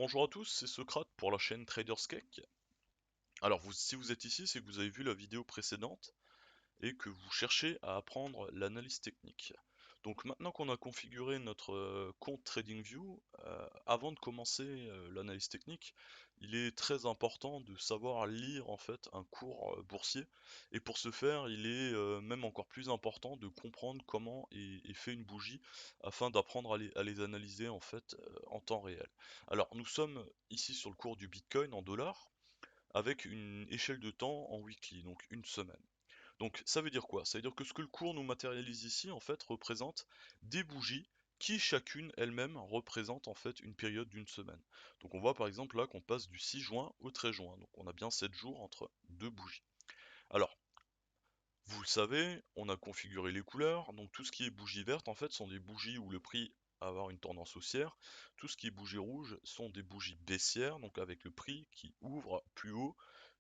bonjour à tous, c'est Socrate pour la chaîne Traders Cake. Alors si vous êtes ici, c'est que vous avez vu la vidéo précédente et que vous cherchez à apprendre l'analyse technique. Donc maintenant qu'on a configuré notre compte TradingView, avant de commencer l'analyse technique, il est très important de savoir lire en fait un cours boursier. Et pour ce faire, il est même encore plus important de comprendre comment est fait une bougie afin d'apprendre à les analyser en fait en temps réel. Alors nous sommes ici sur le cours du Bitcoin en dollars avec une échelle de temps en weekly, donc une semaine. Donc ça veut dire quoi? Ça veut dire que ce que le cours nous matérialise ici, en fait, représente des bougies qui chacune elle-même représente en fait une période d'une semaine. Donc on voit par exemple là qu'on passe du 6 juin au 13 juin. Donc on a bien 7 jours entre deux bougies. Alors, vous le savez, on a configuré les couleurs. Donc tout ce qui est bougie verte, en fait, sont des bougies où le prix va avoir une tendance haussière. Tout ce qui est bougie rouge sont des bougies baissières, donc avec le prix qui ouvre plus haut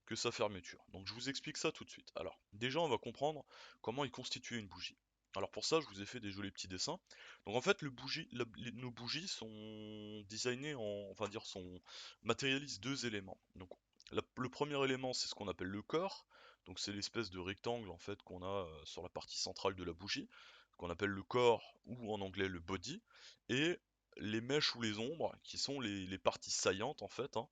que sa fermeture. Donc je vous explique ça tout de suite. Alors, déjà, on va comprendre comment est constituée une bougie. Alors pour ça, je vous ai fait des jolis petits dessins. Donc en fait, nos bougies sont designées on va dire, matérialisent deux éléments. Donc le premier élément, c'est ce qu'on appelle le corps. Donc c'est l'espèce de rectangle en fait qu'on a sur la partie centrale de la bougie, qu'on appelle le corps ou en anglais le body, et les mèches ou les ombres, qui sont les parties saillantes en fait, hein,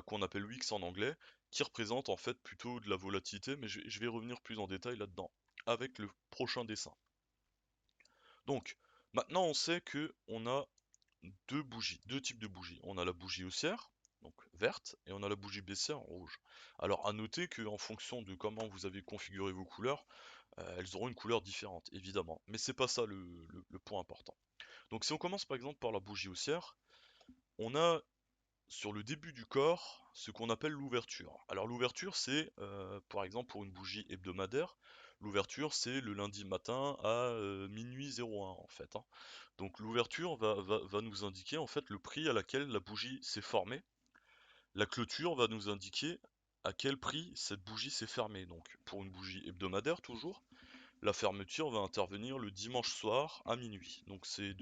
qu'on appelle wicks en anglais, qui représentent en fait plutôt de la volatilité, mais je vais revenir plus en détail là-dedans, avec le prochain dessin. Donc, maintenant on sait que on a deux types de bougies. On a la bougie haussière, donc verte, et on a la bougie baissière rouge. Alors à noter qu'en fonction de comment vous avez configuré vos couleurs, elles auront une couleur différente, évidemment. Mais c'est pas ça le point important. Donc si on commence par exemple par la bougie haussière, on a sur le début du corps ce qu'on appelle l'ouverture. Alors l'ouverture c'est, par exemple pour une bougie hebdomadaire, l'ouverture c'est le lundi matin à minuit 01 en fait, hein. Donc l'ouverture va nous indiquer en fait le prix à laquelle la bougie s'est formée. La clôture va nous indiquer à quel prix cette bougie s'est fermée. Donc pour une bougie hebdomadaire toujours, la fermeture va intervenir le dimanche soir à minuit. Donc c'est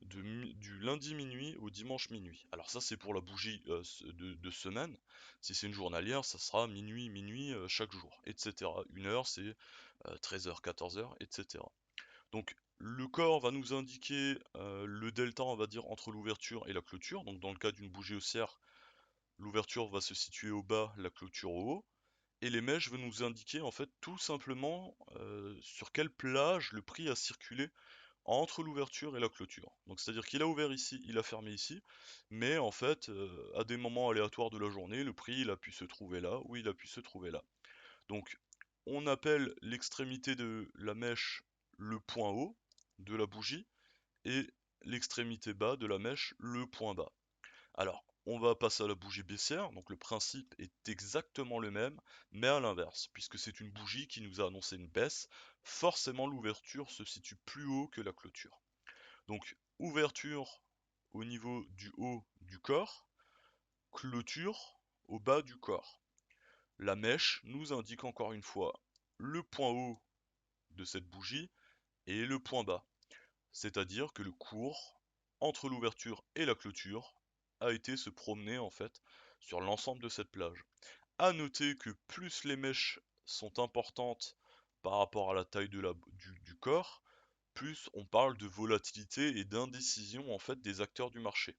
du lundi minuit au dimanche minuit. Alors ça c'est pour la bougie de semaine. Si c'est une journalière, ça sera minuit chaque jour, etc. Une heure c'est 13h, 14h, etc. Donc le corps va nous indiquer le delta, on va dire, entre l'ouverture et la clôture. Donc dans le cas d'une bougie haussière, l'ouverture va se situer au bas, la clôture au haut. Et les mèches vont nous indiquer en fait tout simplement sur quelle plage le prix a circulé entre l'ouverture et la clôture. Donc c'est-à-dire qu'il a ouvert ici, il a fermé ici, mais en fait, à des moments aléatoires de la journée, le prix il a pu se trouver là ou il a pu se trouver là. Donc on appelle l'extrémité de la mèche le point haut de la bougie et l'extrémité bas de la mèche le point bas. Alors, on va passer à la bougie baissière, donc le principe est exactement le même, mais à l'inverse, puisque c'est une bougie qui nous a annoncé une baisse, forcément l'ouverture se situe plus haut que la clôture. Donc, ouverture au niveau du haut du corps, clôture au bas du corps. La mèche nous indique encore une fois le point haut de cette bougie et le point bas. C'est-à-dire que le cours entre l'ouverture et la clôture a été se promener en fait sur l'ensemble de cette plage. À noter que plus les mèches sont importantes par rapport à la taille du corps, plus on parle de volatilité et d'indécision en fait des acteurs du marché.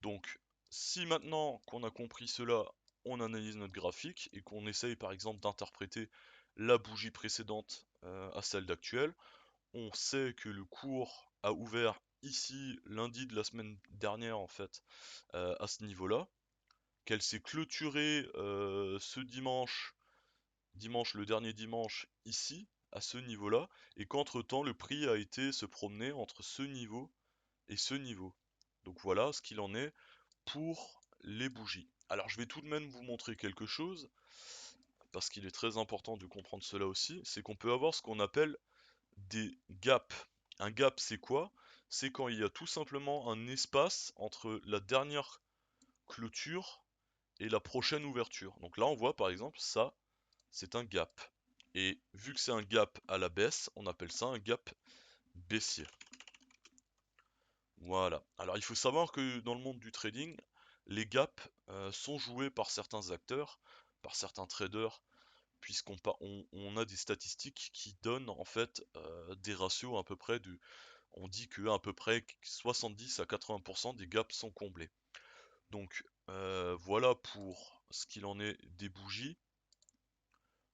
Donc si maintenant qu'on a compris cela, on analyse notre graphique et qu'on essaye par exemple d'interpréter la bougie précédente à celle d'actuelle, on sait que le cours a ouvert ici lundi de la semaine dernière en fait à ce niveau-là, qu'elle s'est clôturée ce dimanche, le dernier dimanche ici à ce niveau-là, et qu'entre-temps le prix a été se promener entre ce niveau et ce niveau. Donc voilà ce qu'il en est pour les bougies. Alors je vais tout de même vous montrer quelque chose, parce qu'il est très important de comprendre cela aussi, c'est qu'on peut avoir ce qu'on appelle des gaps. Un gap, c'est quoi? C'est quand il y a tout simplement un espace entre la dernière clôture et la prochaine ouverture. Donc là, on voit par exemple, ça, c'est un gap. Et vu que c'est un gap à la baisse, on appelle ça un gap baissier. Voilà. Alors il faut savoir que dans le monde du trading, les gaps sont joués par certains acteurs, par certains traders, puisqu'on a des statistiques qui donnent en fait des ratios à peu près on dit que à peu près 70 à 80% des gaps sont comblés. Donc voilà pour ce qu'il en est des bougies.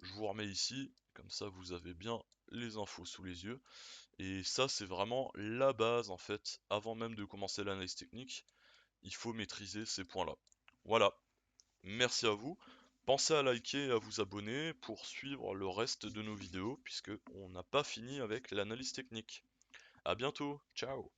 Je vous remets ici, comme ça vous avez bien les infos sous les yeux. Et ça c'est vraiment la base en fait, avant même de commencer l'analyse technique, il faut maîtriser ces points-là. Voilà, merci à vous. Pensez à liker et à vous abonner pour suivre le reste de nos vidéos, puisque on n'a pas fini avec l'analyse technique. À bientôt, ciao!